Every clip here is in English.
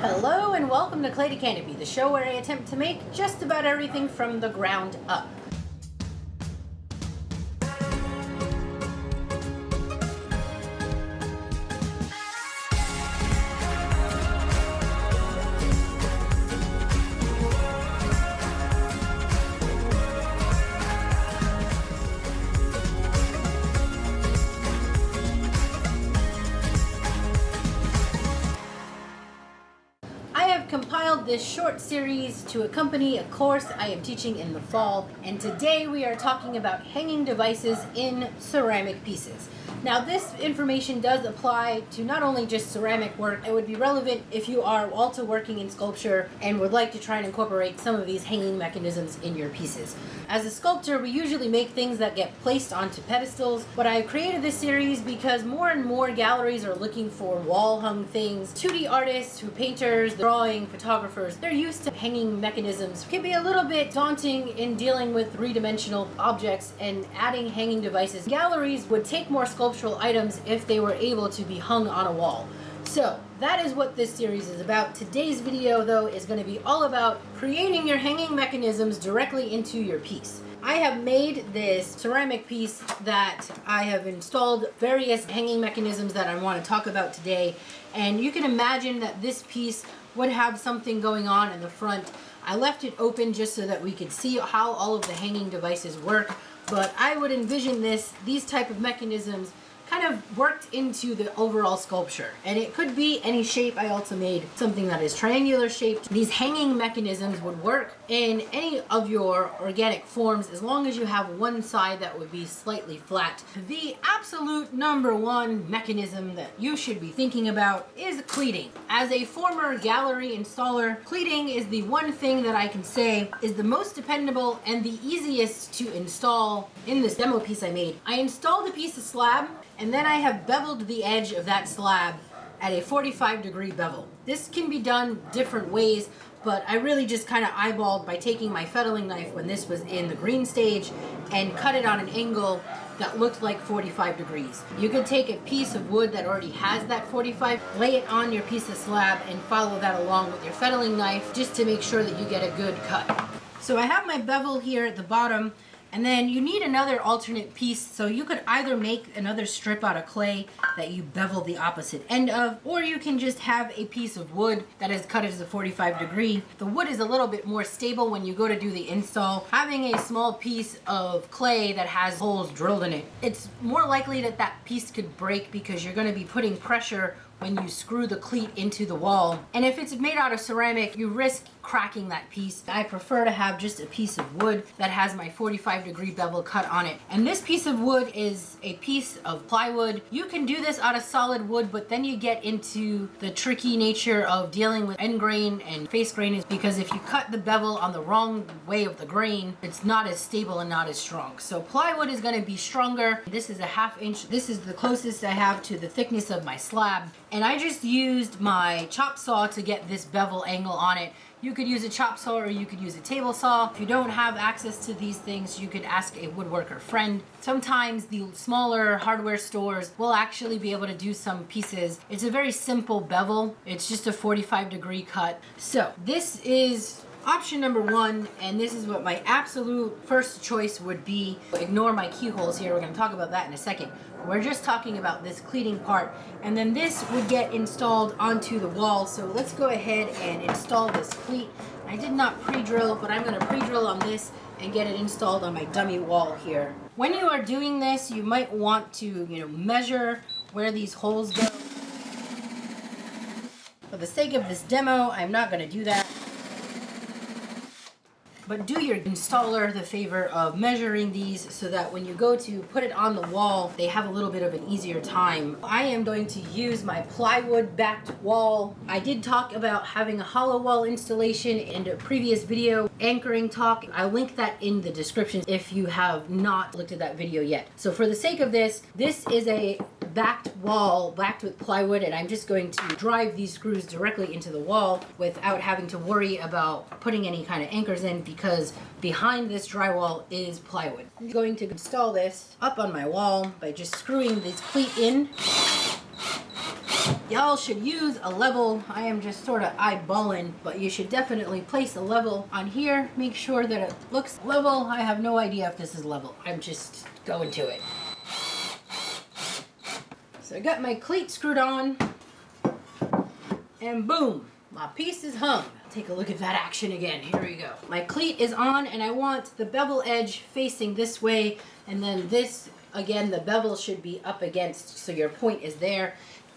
Hello and welcome to Clay to Canopy, the show where I attempt to make just about everything from the ground up. Compiled this short series to accompany a course I am teaching in the fall, and today we are talking about hanging devices in ceramic pieces. Now this information does apply to not only just ceramic work, it would be relevant if you are also working in sculpture and would like to try and incorporate some of these hanging mechanisms in your pieces. As a sculptor, we usually make things that get placed onto pedestals, but I created this series because more and more galleries are looking for wall-hung things. 2D artists, painters, drawing, photographers, they're used to hanging mechanisms. It can be a little bit daunting in dealing with three-dimensional objects, and adding hanging devices. Galleries would take more sculptural items if they were able to be hung on a wall. So that is what this series is about. Today's video, though, is going to be all about creating your hanging mechanisms directly into your piece. I have made this ceramic piece that I have installed various hanging mechanisms that I want to talk about today, and you can imagine that this piece would have something going on in the front. I left it open just so that we could see how all of the hanging devices work, but I would envision these type of mechanisms kind of worked into the overall sculpture. And it could be any shape. I also made something that is triangular shaped. These hanging mechanisms would work in any of your organic forms as long as you have one side that would be slightly flat. The absolute number one mechanism that you should be thinking about is cleating. As a former gallery installer, cleating is the one thing that I can say is the most dependable and the easiest to install. In this demo piece I made, I installed a piece of slab, and then I have beveled the edge of that slab at a 45-degree bevel. This can be done different ways, but I really just kind of eyeballed by taking my fettling knife when this was in the green stage and cut it on an angle that looked like 45 degrees. You could take a piece of wood that already has that 45, lay it on your piece of slab, and follow that along with your fettling knife just to make sure that you get a good cut. So I have my bevel here at the bottom, and then you need another alternate piece, so you could either make another strip out of clay that you bevel the opposite end of, or you can just have a piece of wood that is cut as a 45 degree. The wood is a little bit more stable when you go to do the install. Having a small piece of clay that has holes drilled in it, it's more likely that that piece could break because you're going to be putting pressure when you screw the cleat into the wall. And if it's made out of ceramic, you risk cracking that piece. I prefer to have just a piece of wood that has my 45-degree bevel cut on it. And this piece of wood is a piece of plywood. You can do this out of solid wood, but then you get into the tricky nature of dealing with end grain and face grain, is because if you cut the bevel on the wrong way of the grain, it's not as stable and not as strong. So plywood is going to be stronger. This is a 1/2 inch. This is the closest I have to the thickness of my slab. And I just used my chop saw to get this bevel angle on it. You could use a chop saw or you could use a table saw. If you don't have access to these things, you could ask a woodworker friend. Sometimes the smaller hardware stores will actually be able to do some pieces. It's a very simple bevel. It's just a 45-degree cut. So this is option number one, and this is what my absolute first choice would be. Ignore my keyholes here. We're going to talk about that in a second. We're just talking about this cleating part, and then this would get installed onto the wall. So let's go ahead and install this cleat. I did not pre-drill, but I'm going to pre-drill on this and get it installed on my dummy wall here. When you are doing this, you might want to, measure where these holes go. For the sake of this demo, I'm not going to do that. But do your installer the favor of measuring these so that when you go to put it on the wall, they have a little bit of an easier time. I am going to use my plywood backed wall. I did talk about having a hollow wall installation in a previous video, anchoring talk. I'll link that in the description if you have not looked at that video yet. So for the sake of this is a backed wall, backed with plywood, and I'm just going to drive these screws directly into the wall without having to worry about putting any kind of anchors in, because behind this drywall is plywood. I'm going to install this up on my wall by just screwing this cleat in. Y'all should use a level. I am just sort of eyeballing, but you should definitely place a level on here. Make sure that it looks level. I have no idea if this is level. I'm just going to it. So I got my cleat screwed on, and boom, my piece is hung. Take a look at that action again. Here we go. My cleat is on, and I want the bevel edge facing this way, and then this, again, the bevel should be up against, so your point is there.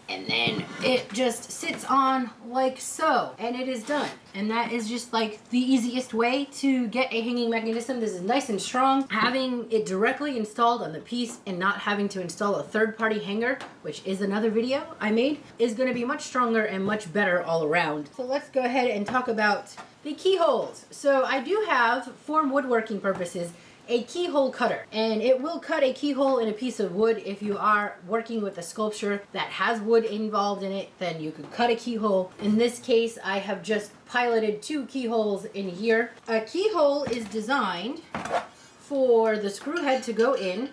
And then it just sits on like so, and it is done. And that is just like the easiest way to get a hanging mechanism. This is nice and strong. Having it directly installed on the piece and not having to install a third-party hanger, which is another video I made, is going to be much stronger and much better all around. So let's go ahead and talk about the keyholes. So I do have, for woodworking purposes, a keyhole cutter, and it will cut a keyhole in a piece of wood. If you are working with a sculpture that has wood involved in it, then you could cut a keyhole. In this case, I have just piloted 2 keyholes in here. A keyhole is designed for the screw head to go in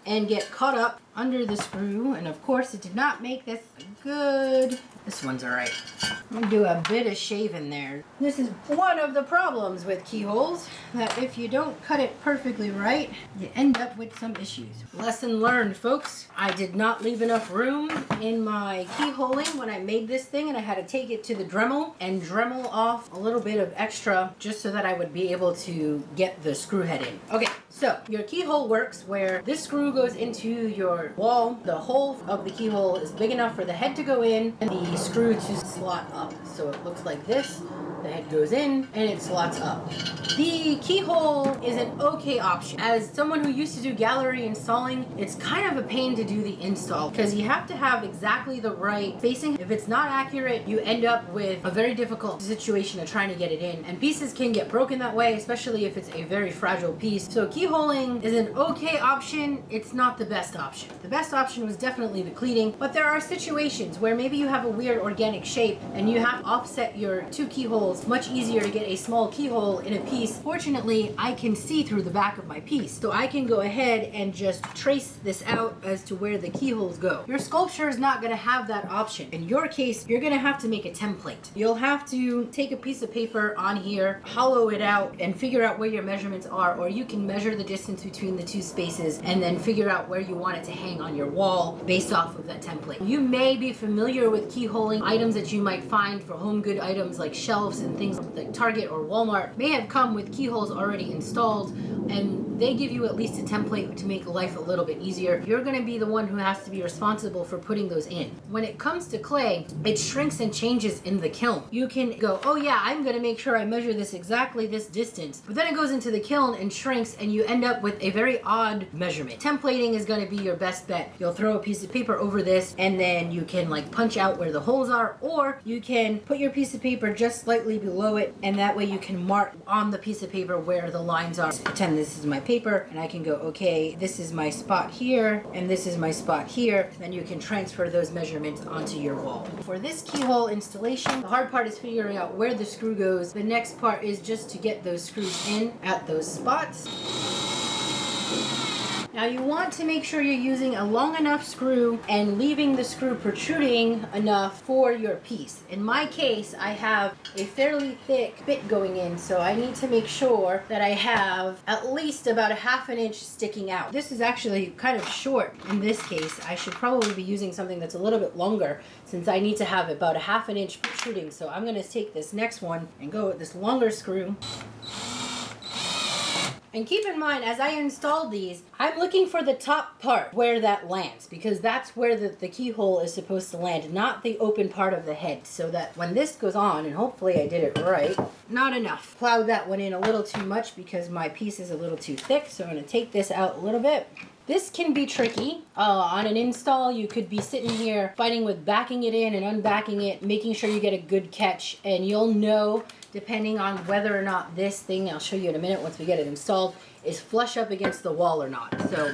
and get caught up under the screw, and of course it did not make this good. This one's alright. I'm going to do a bit of shaving there. This is one of the problems with keyholes, that if you don't cut it perfectly right, you end up with some issues. Lesson learned, folks. I did not leave enough room in my keyholing when I made this thing, and I had to take it to the Dremel and Dremel off a little bit of extra just so that I would be able to get the screw head in. Okay, so your keyhole works where this screw goes into your wall. The hole of the keyhole is big enough for the head to go in and the screw to slot up. So it looks like this. The head goes in and it slots up. The keyhole is an okay option. As someone who used to do gallery installing, it's kind of a pain to do the install because you have to have exactly the right spacing. If it's not accurate, you end up with a very difficult situation of trying to get it in. And pieces can get broken that way, especially if it's a very fragile piece. So keyholing is an okay option. It's not the best option. The best option was definitely the cleating, but there are situations where maybe you have a weird organic shape and you have to offset your 2 keyholes. Much easier to get a small keyhole in a piece. Fortunately, I can see through the back of my piece, so I can go ahead and just trace this out as to where the keyholes go. Your sculpture is not going to have that option. In your case, you're going to have to make a template. You'll have to take a piece of paper on here, hollow it out, and figure out where your measurements are, or you can measure the distance between the 2 spaces and then figure out where you want it to hang on your wall based off of that template. You may be familiar with keyholing items that you might find for home good items like shelves and things like Target or Walmart may have come with keyholes already installed, and they give you at least a template to make life a little bit easier. You're going to be the one who has to be responsible for putting those in. When it comes to clay, it shrinks and changes in the kiln. You can go, oh yeah, I'm going to make sure I measure this exactly this distance, but then it goes into the kiln and shrinks and you end up with a very odd measurement. Templating is going to be your best bet. You'll throw a piece of paper over this and then you can like punch out where the holes are, or you can put your piece of paper just slightly below it, and that way you can mark on the piece of paper where the lines are. Pretend this is my paper and I can go, okay, this is my spot here and this is my spot here. Then you can transfer those measurements onto your wall. For this keyhole installation, the hard part is figuring out where the screw goes. The next part is just to get those screws in at those spots. Now you want to make sure you're using a long enough screw and leaving the screw protruding enough for your piece. In my case, I have a fairly thick bit going in, so I need to make sure that I have at least about a ½ inch sticking out. This is actually kind of short in this case. I should probably be using something that's a little bit longer since I need to have about a ½ inch protruding. So I'm going to take this next one and go with this longer screw. And keep in mind, as I install these, I'm looking for the top part where that lands, because that's where the keyhole is supposed to land, not the open part of the head, so that when this goes on, and hopefully I did it right, not enough. Plowed that one in a little too much because my piece is a little too thick, so I'm going to take this out a little bit. This can be tricky. On an install, you could be sitting here fighting with backing it in and unbacking it, making sure you get a good catch, and you'll know depending on whether or not this thing, I'll show you in a minute once we get it installed, is flush up against the wall or not. So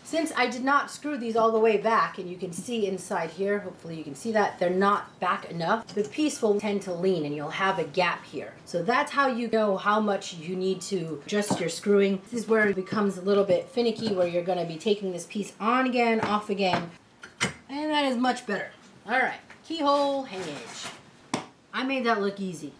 since I did not screw these all the way back, and you can see inside here, hopefully you can see that, they're not back enough, the piece will tend to lean and you'll have a gap here. So that's how you know how much you need to adjust your screwing. This is where it becomes a little bit finicky, where you're going to be taking this piece on again, off again. And that is much better. All right, keyhole hangage. I made that look easy.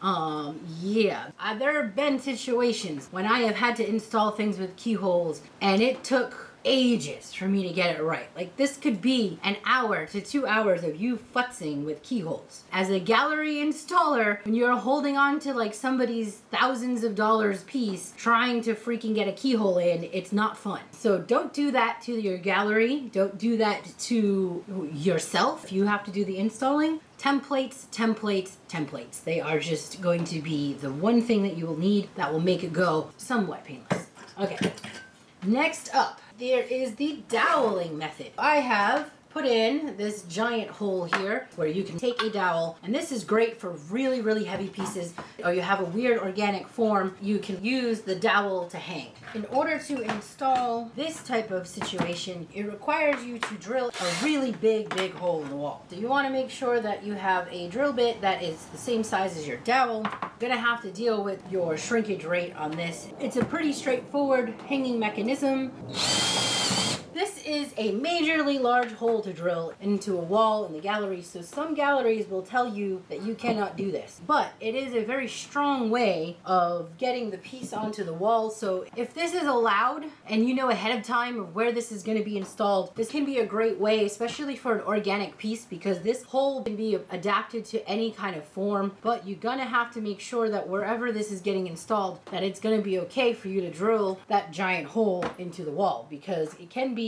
Yeah. There have been situations when I have had to install things with keyholes and it took ages for me to get it right. Like this could be an hour to 2 hours of you futzing with keyholes. As a gallery installer, when you're holding on to like somebody's thousands of dollars piece trying to freaking get a keyhole in, it's not fun. So don't do that to your gallery. Don't do that to yourself. You have to do the installing. Templates, templates, templates. They are just going to be the one thing that you will need that will make it go somewhat painless. Okay. Next up, there is the doweling method. I have put in this giant hole here where you can take a dowel, and this is great for really, really heavy pieces, or you have a weird organic form, you can use the dowel to hang. In order to install this type of situation, it requires you to drill a really big hole in the wall. So you want to make sure that you have a drill bit that is the same size as your dowel. You're gonna have to deal with your shrinkage rate on this. It's a pretty straightforward hanging mechanism. This is a majorly large hole to drill into a wall in the gallery, so some galleries will tell you that you cannot do this. But it is a very strong way of getting the piece onto the wall, so if this is allowed and you know ahead of time of where this is going to be installed, this can be a great way, especially for an organic piece, because this hole can be adapted to any kind of form, but you're gonna have to make sure that wherever this is getting installed, that it's gonna be okay for you to drill that giant hole into the wall, because it can be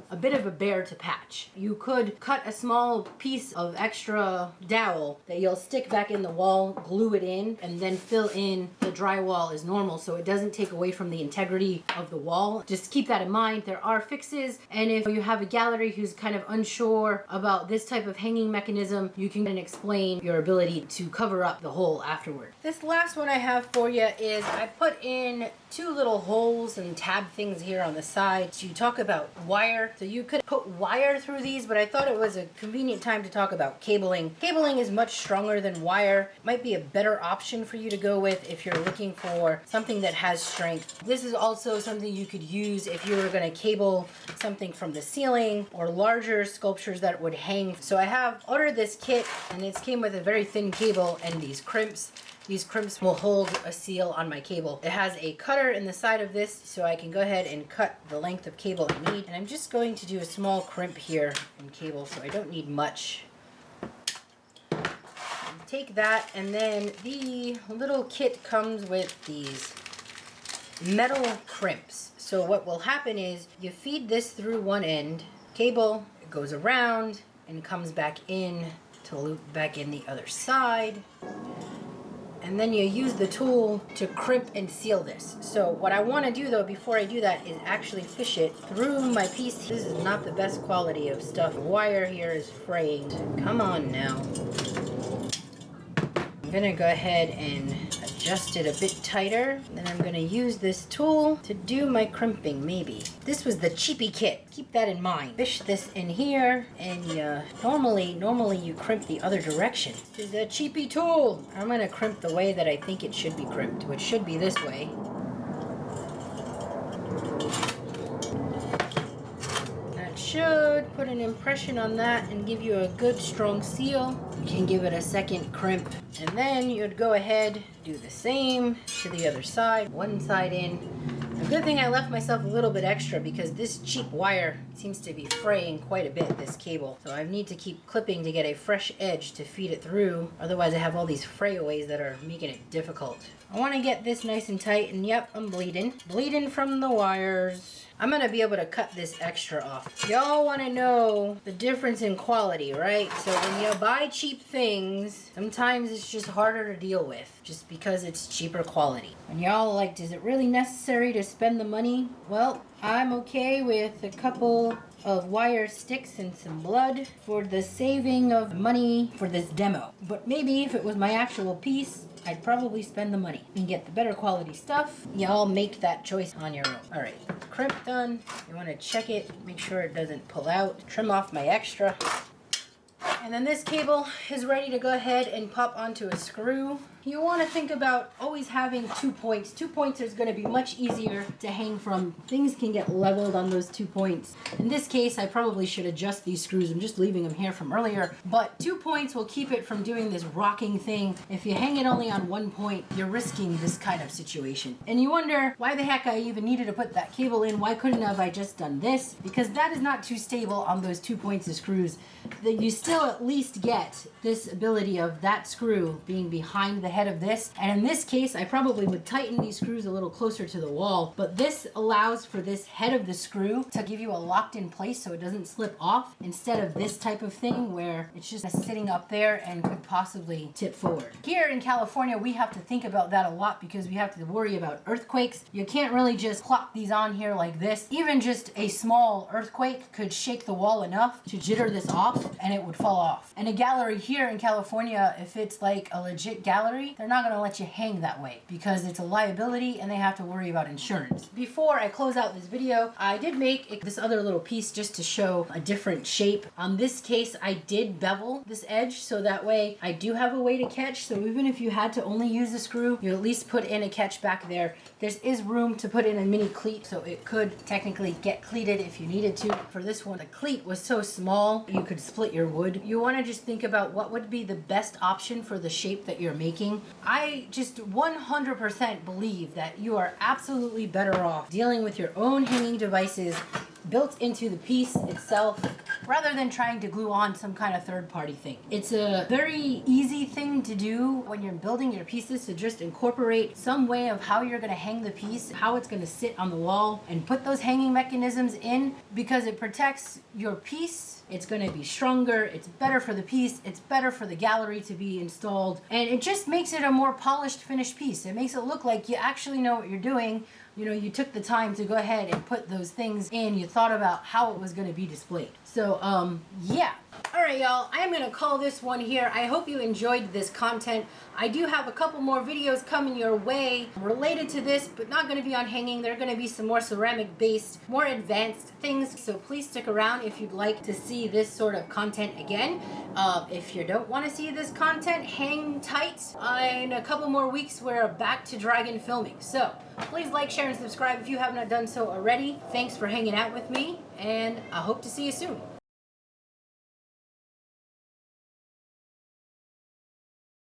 a bit of a bear to patch. You could cut a small piece of extra dowel that you'll stick back in the wall, glue it in, and then fill in the drywall as normal so it doesn't take away from the integrity of the wall. Just keep that in mind. There are fixes, and if you have a gallery who's kind of unsure about this type of hanging mechanism, you can explain your ability to cover up the hole afterward. This last one I have for you is I put in 2 little holes and tab things here on the side to talk about wire. So you could put wire through these, but I thought it was a convenient time to talk about cabling. Cabling is much stronger than wire. Might be a better option for you to go with if you're looking for something that has strength. This is also something you could use if you were going to cable something from the ceiling or larger sculptures that would hang. So I have ordered this kit, and it came with a very thin cable and these crimps. These crimps will hold a seal on my cable. It has a cutter in the side of this, so I can go ahead and cut the length of cable I need. And I'm just going to do a small crimp here in cable, so I don't need much. Take that, and then the little kit comes with these metal crimps. So what will happen is you feed this through one end, cable, it goes around and comes back in to loop back in the other side. And then you use the tool to crimp and seal this. So what I want to do though before I do that is actually fish it through my piece. This is not the best quality of stuff. The wire here is frayed. Come on now. I'm gonna go ahead and adjust it a bit tighter. Then I'm gonna use this tool to do my crimping maybe. This was the cheapy kit. Keep that in mind. Fish this in here, and normally you crimp the other direction. This is a cheapy tool. I'm gonna crimp the way that I think it should be crimped, which should be this way. That should put an impression on that and give you a good strong seal. You can give it a second crimp, and then you'd go ahead, do the same to the other side, one side in. A good thing I left myself a little bit extra because this cheap wire seems to be fraying quite a bit, this cable. So I need to keep clipping to get a fresh edge to feed it through. Otherwise I have all these frayaways that are making it difficult. I want to get this nice and tight, and yep, I'm bleeding. Bleeding from the wires. I'm going to be able to cut this extra off. Y'all want to know the difference in quality, right? So when you buy cheap things, sometimes it's just harder to deal with just because it's cheaper quality. And y'all like, is it really necessary to spend the money? Well, I'm okay with a couple of wire sticks and some blood for the saving of money for this demo. But maybe if it was my actual piece, I'd probably spend the money and get the better quality stuff. Y'all make that choice on your own. All right, crimp done. You want to check it, make sure it doesn't pull out. Trim off my extra. And then this cable is ready to go ahead and pop onto a screw. you want to think about always having 2 points. 2 points is going to be much easier to hang from. Things can get leveled on those 2 points. In this case, I probably should adjust these screws. I'm just leaving them here from earlier. But 2 points will keep it from doing this rocking thing. If you hang it only on 1 point, you're risking this kind of situation. And you wonder why the heck I even needed to put that cable in. Why couldn't have I just done this? Because that is not too stable on those 2 points of screws. That you still at least get this ability of that screw being behind the head of this. And in this case, I probably would tighten these screws a little closer to the wall, but this allows for this head of the screw to give you a locked in place so it doesn't slip off, instead of this type of thing where it's just sitting up there and could possibly tip forward. Here in California, we have to think about that a lot because we have to worry about earthquakes. You can't really just plop these on here like this. Even just a small earthquake could shake the wall enough to jitter this off and it would fall off. And a gallery here in California, if it's like a legit gallery, they're not going to let you hang that way because it's a liability and they have to worry about insurance. Before I close out this video, I did make this other little piece just to show a different shape. On this case, I did bevel this edge so that way I do have a way to catch. So even if you had to only use a screw, you at least put in a catch back there. There is room to put in a mini cleat, so it could technically get cleated if you needed to. For this one, the cleat was so small, you could split your wood. You want to just think about what would be the best option for the shape that you're making. I just 100% believe that you are absolutely better off dealing with your own hanging devices built into the piece itself rather than trying to glue on some kind of third-party thing. It's a very easy thing to do when you're building your pieces, to just incorporate some way of how you're going to hang the piece, how it's going to sit on the wall, and put those hanging mechanisms in, because it protects your piece. It's going to be stronger, it's better for the piece, it's better for the gallery to be installed, and it just makes it a more polished, finished piece. It makes it look like you actually know what you're doing. You know, you took the time to go ahead and put those things in. You thought about how it was going to be displayed. So, yeah. All right, y'all, I'm going to call this one here. I hope you enjoyed this content. I do have a couple more videos coming your way related to this, but not going to be on hanging. They're going to be some more ceramic-based, more advanced things. So please stick around if you'd like to see this sort of content again. If you don't want to see this content, hang tight. In a couple more weeks, we're back to dragon filming. So please like, share, and subscribe if you have not done so already. Thanks for hanging out with me, and I hope to see you soon.